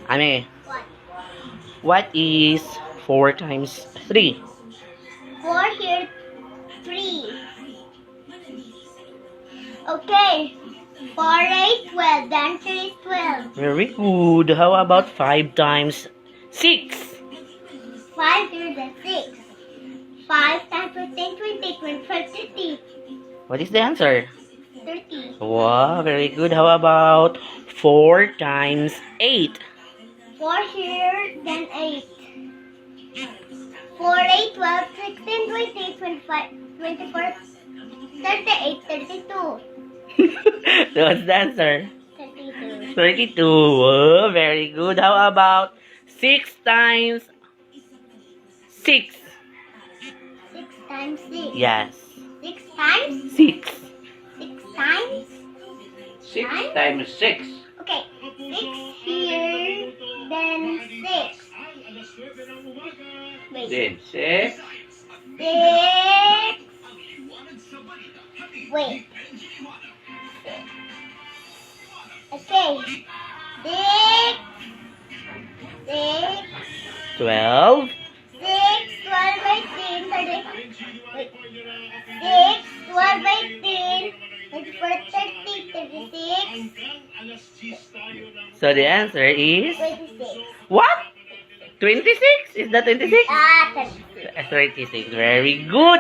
Ame, What? what is 4 times 3? 4 here, 3. Okay. 4, 8, 12. The answer is 12. Very good. How about 5 times 6? 5 here, the 6. 5 times 15, 20, 25, 30. What is the answer? 30. Wow, very good. How about 4 times 8? 4 here, then 8. 4, 8, 12, 16, 20, 25, 24, 38, 32. What's the answer? 32. 32. Oh, very good. How about 6 times 6? 6 times 6. Yes. 6 times? 6. 6 times? 6 Nine? times 6. Okay. 6 here, then 6. Wait. Then 6. 6. Wait. Okay. 6. 6. 12. 6, 12, 18, 30. Wait. 6, 12, 18, 24, 30, 36, So the answer is 26. what? 26? Is that 26? 36. 36. Very good.